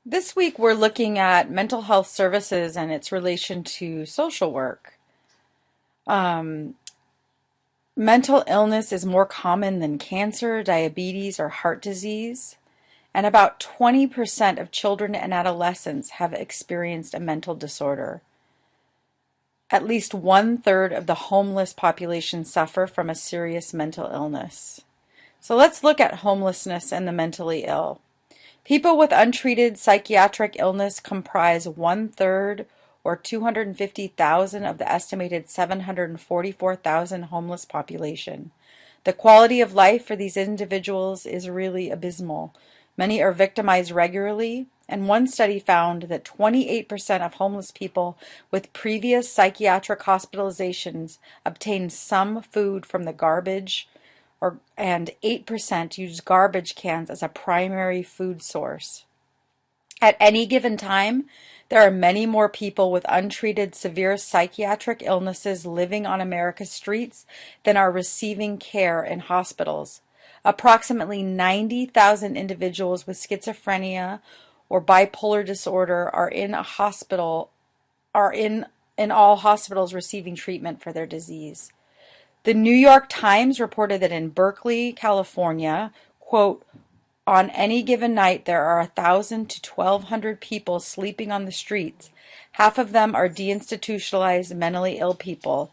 This week, we're looking at mental health services and its relation to social work. Um, Mental illness is more common than cancer, diabetes, or heart disease, and about 20% of children and adolescents have experienced a mental disorder. At least one-third of the homeless population suffer from a serious mental illness. So let's look at homelessness and the mentally ill. People with untreated psychiatric illness comprise one-third, or 250,000, of the estimated 744,000 homeless population. The quality of life for these individuals is really abysmal. Many are victimized regularly, and one study found that 28% of homeless people with previous psychiatric hospitalizations obtained some food from the garbage and 8% use garbage cans as a primary food source. At any given time, there are many more people with untreated severe psychiatric illnesses living on America's streets than are receiving care in hospitals. Approximately 90,000 individuals with schizophrenia or bipolar disorder are in all hospitals receiving treatment for their disease. The New York Times reported that in Berkeley, California, quote, on any given night there are 1,000 to 1,200 people sleeping on the streets. Half of them are deinstitutionalized mentally ill people,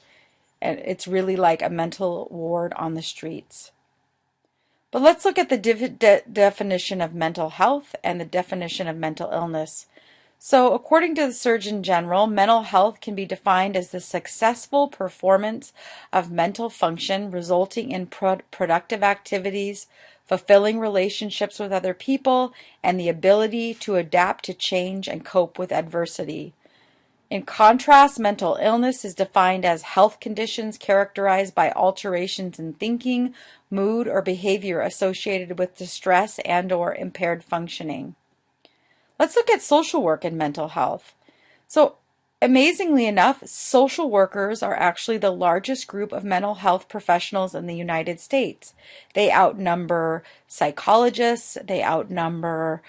and it's really like a mental ward on the streets. But let's look at the definition of mental health and the definition of mental illness. So, according to the Surgeon General, mental health can be defined as the successful performance of mental function resulting in productive activities, fulfilling relationships with other people, and the ability to adapt to change and cope with adversity. In contrast, mental illness is defined as health conditions characterized by alterations in thinking, mood, or behavior associated with distress and/or impaired functioning. Let's look at social work and mental health. So, amazingly enough, social workers are actually the largest group of mental health professionals in the United States. They outnumber psychologists, they outnumber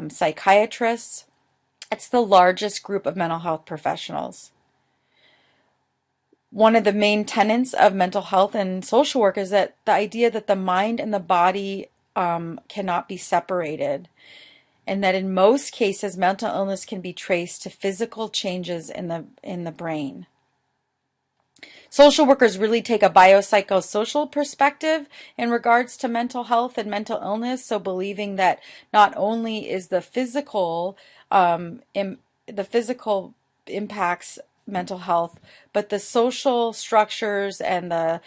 psychiatrists. It's the largest group of mental health professionals. One of the main tenets of mental health and social work is that the idea that the mind and the body cannot be separated, and that in most cases mental illness can be traced to physical changes in the brain. Social workers really take a biopsychosocial perspective in regards to mental health and mental illness, so believing that not only is the physical impacts mental health, but the social structures and the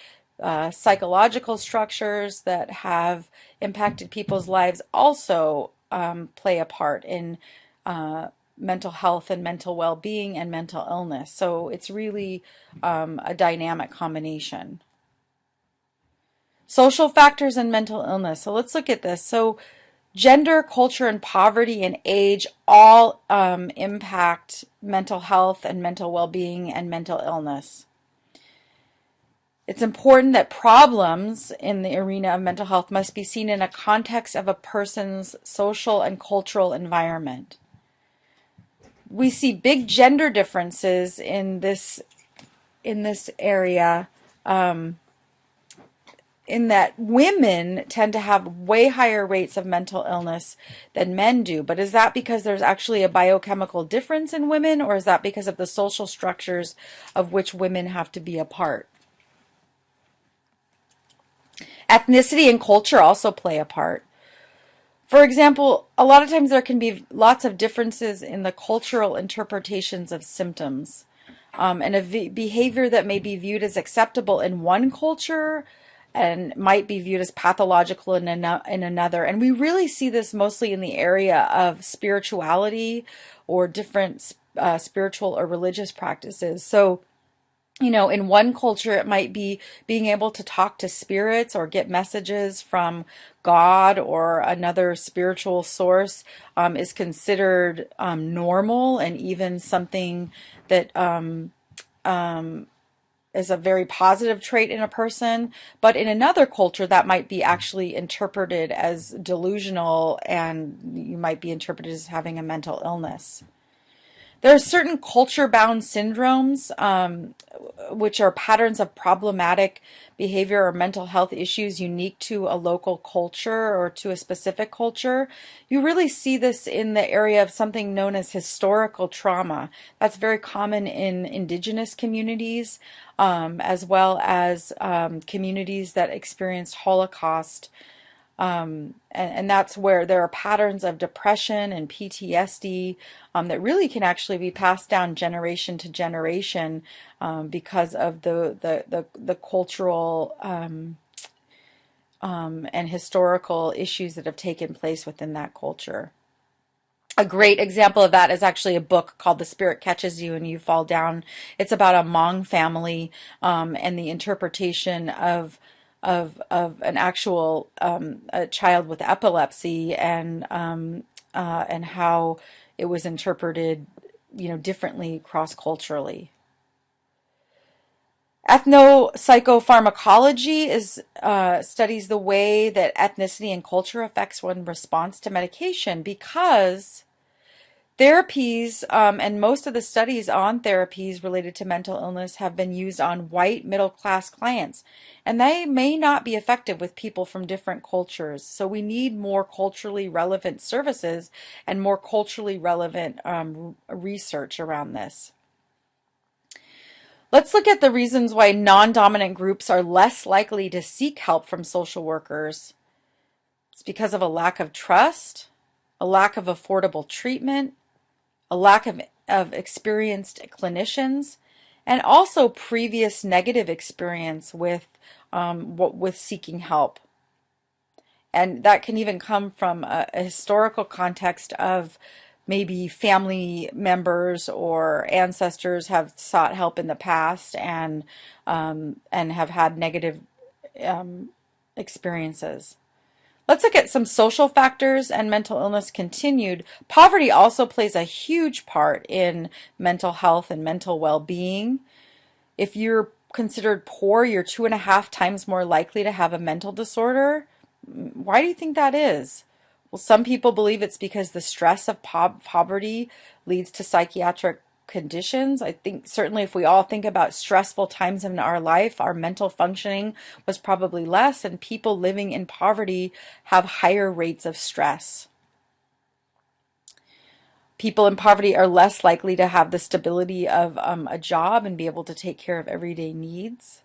psychological structures that have impacted people's lives also play a part in mental health and mental well-being and mental illness. So it's really a dynamic combination. Social factors and mental illness. So let's look at this. So gender, culture, and poverty and age all impact mental health and mental well-being and mental illness. It's important that problems in the arena of mental health must be seen in a context of a person's social and cultural environment. We see big gender differences in this area, in that women tend to have way higher rates of mental illness than men do. But is that because there's actually a biochemical difference in women, or is that because of the social structures of which women have to be a part? Ethnicity and culture also play a part. For example, a lot of times there can be lots of differences in the cultural interpretations of symptoms. And a behavior that may be viewed as acceptable in one culture and might be viewed as pathological in another. And we really see this mostly in the area of spirituality or different spiritual or religious practices. So, in one culture, it might be being able to talk to spirits or get messages from God or another spiritual source is considered normal, and even something that is a very positive trait in a person, but in another culture that might be actually interpreted as delusional, and you might be interpreted as having a mental illness. There are certain culture-bound syndromes, which are patterns of problematic behavior or mental health issues unique to a local culture or to a specific culture. You really see this in the area of something known as historical trauma. That's very common in indigenous communities, as well as communities that experienced Holocaust, and that's where there are patterns of depression and PTSD that really can actually be passed down generation to generation because of the cultural and historical issues that have taken place within that culture. A great example of that is actually a book called The Spirit Catches You and You Fall Down. It's about a Hmong family and the interpretation of an actual a child with epilepsy, and how it was interpreted, differently cross-culturally. Ethnopsychopharmacology is studies the way that ethnicity and culture affects one's response to medication, because therapies, and most of the studies on therapies related to mental illness have been used on white middle class clients, and they may not be effective with people from different cultures. So we need more culturally relevant services and more culturally relevant research around this. Let's look at the reasons why non-dominant groups are less likely to seek help from social workers. It's because of a lack of trust, a lack of affordable treatment, a lack of experienced clinicians, and also previous negative experience with seeking help. And that can even come from a historical context of maybe family members or ancestors have sought help in the past and have had negative experiences. Let's look at some social factors and mental illness continued. Poverty also plays a huge part in mental health and mental well-being. If you're considered poor, you're 2.5 times more likely to have a mental disorder. Why do you think that is? Well, some people believe it's because the stress of poverty leads to psychiatric conditions. I think certainly if we all think about stressful times in our life, our mental functioning was probably less, and people living in poverty have higher rates of stress. People in poverty are less likely to have the stability of a job and be able to take care of everyday needs.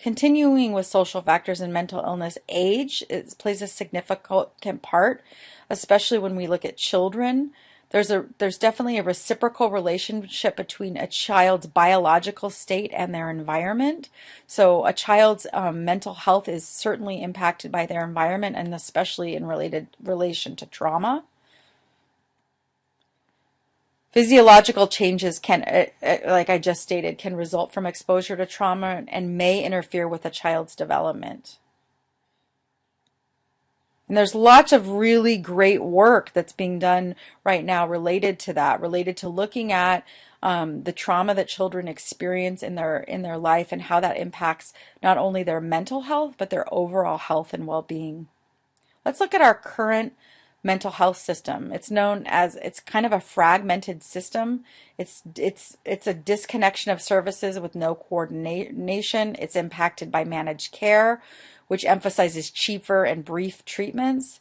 Continuing with social factors in mental illness, age plays a significant part, especially when we look at children. There's definitely a reciprocal relationship between a child's biological state and their environment. So a child's mental health is certainly impacted by their environment, and especially in relation to trauma. Physiological changes can, like I just stated, can result from exposure to trauma and may interfere with a child's development. And there's lots of really great work that's being done right now related to that, related to looking at the trauma that children experience in their life and how that impacts not only their mental health, but their overall health and well-being. Let's look at our current mental health system. It's kind of a fragmented system. It's a disconnection of services with no coordination. It's impacted by managed care, which emphasizes cheaper and brief treatments.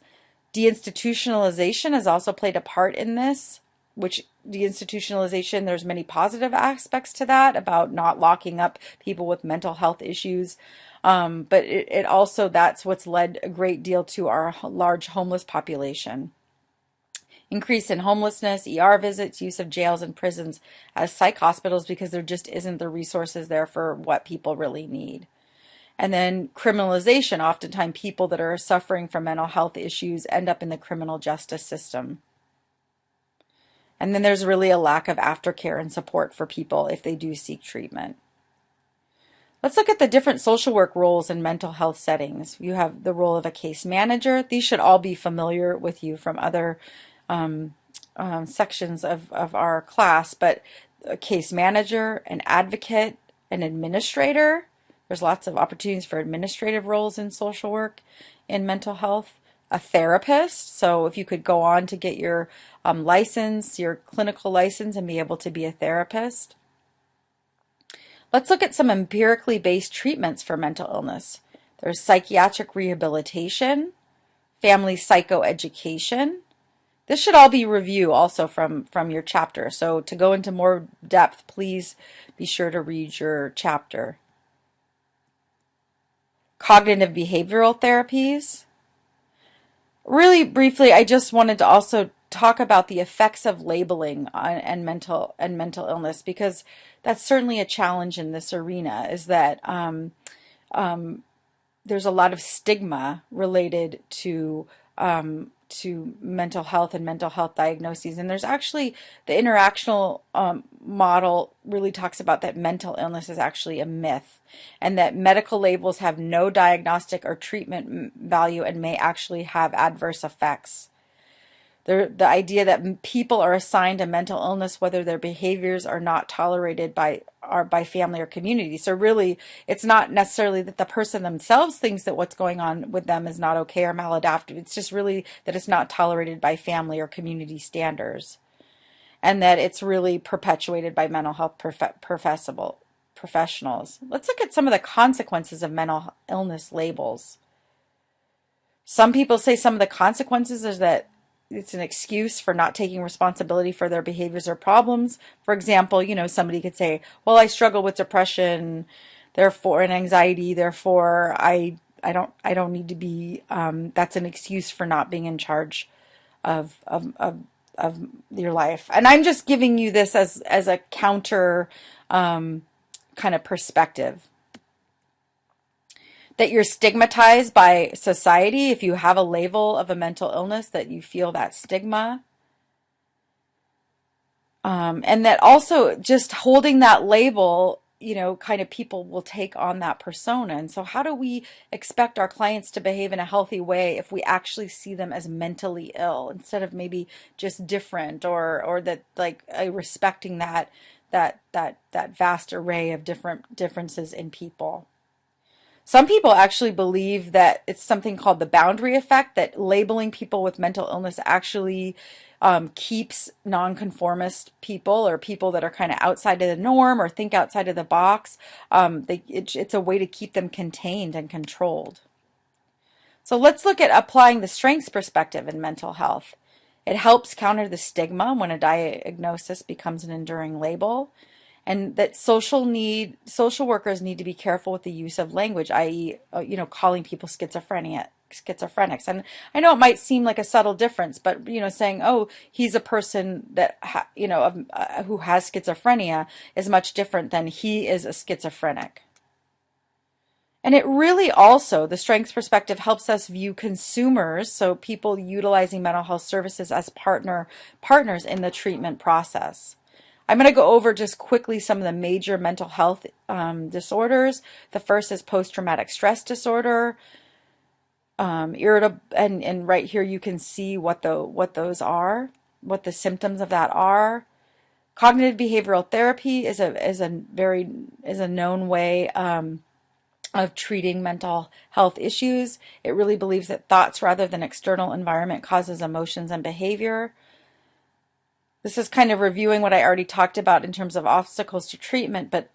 Deinstitutionalization has also played a part in this, which deinstitutionalization, there's many positive aspects to that about not locking up people with mental health issues. But it also, that's what's led a great deal to our large homeless population. Increase in homelessness, ER visits, use of jails and prisons as psych hospitals because there just isn't the resources there for what people really need. And then criminalization, oftentimes people that are suffering from mental health issues end up in the criminal justice system. And then there's really a lack of aftercare and support for people if they do seek treatment. Let's look at the different social work roles in mental health settings. You have the role of a case manager. These should all be familiar with you from other sections of our class, but a case manager, an advocate, an administrator. There's lots of opportunities for administrative roles in social work, in mental health. A therapist. So if you could go on to get your license, your clinical license, and be able to be a therapist. Let's look at some empirically based treatments for mental illness. There's psychiatric rehabilitation, family psychoeducation. This should all be review also from your chapter. So to go into more depth, please be sure to read your chapter. Cognitive behavioral therapies. Really briefly, I just wanted to also talk about the effects of labeling and mental illness, because that's certainly a challenge in this arena, is that there's a lot of stigma related to mental health and mental health diagnoses. And there's actually the interactional model really talks about that mental illness is actually a myth, and that medical labels have no diagnostic or treatment value and may actually have adverse effects. The idea that people are assigned a mental illness whether their behaviors are not tolerated by family or community. So really, it's not necessarily that the person themselves thinks that what's going on with them is not okay or maladaptive. It's just really that it's not tolerated by family or community standards, and that it's really perpetuated by mental health professionals. Let's look at some of the consequences of mental illness labels. Some people say some of the consequences is that it's an excuse for not taking responsibility for their behaviors or problems. For example, somebody could say, well, I struggle with depression, therefore, and anxiety, therefore I don't need to be, that's an excuse for not being in charge of your life. And I'm just giving you this as a counter kind of perspective. That you're stigmatized by society if you have a label of a mental illness, that you feel that stigma. And that also just holding that label, kind of people will take on that persona. And so how do we expect our clients to behave in a healthy way if we actually see them as mentally ill instead of maybe just different, or that like respecting that vast array of differences in people? Some people actually believe that it's something called the boundary effect, that labeling people with mental illness actually keeps nonconformist people, or people that are kind of outside of the norm or think outside of the box. It's a way to keep them contained and controlled. So let's look at applying the strengths perspective in mental health. It helps counter the stigma when a diagnosis becomes an enduring label. And that social workers need to be careful with the use of language, i.e., calling people schizophrenics. And I know it might seem like a subtle difference, but saying, oh, he's a person that who has schizophrenia is much different than he is a schizophrenic. And it really also, the strengths perspective helps us view consumers, so people utilizing mental health services, as partners in the treatment process. I'm going to go over just quickly some of the major mental health disorders. The first is post-traumatic stress disorder. Irritable, and right here you can see what those are, what the symptoms of that are. Cognitive behavioral therapy is a known way of treating mental health issues. It really believes that thoughts rather than external environment causes emotions and behavior. This is kind of reviewing what I already talked about in terms of obstacles to treatment, but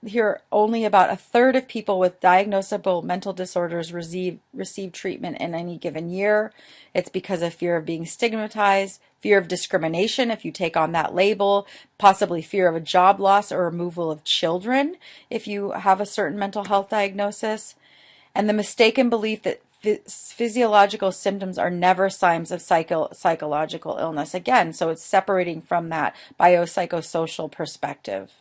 here only about a third of people with diagnosable mental disorders receive treatment in any given year. It's because of fear of being stigmatized, fear of discrimination if you take on that label, possibly fear of a job loss or removal of children if you have a certain mental health diagnosis, and the mistaken belief that physiological symptoms are never signs of psychological illness. Again, so it's separating from that biopsychosocial perspective.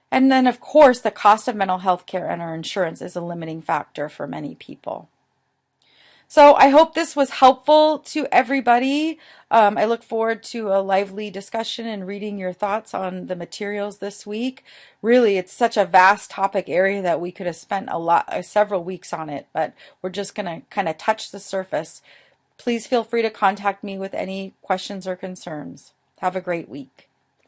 And then, of course, the cost of mental health care and our insurance is a limiting factor for many people. So I hope this was helpful to everybody. I look forward to a lively discussion and reading your thoughts on the materials this week. Really, it's such a vast topic area that we could have spent several weeks on it, but we're just going to kind of touch the surface. Please feel free to contact me with any questions or concerns. Have a great week.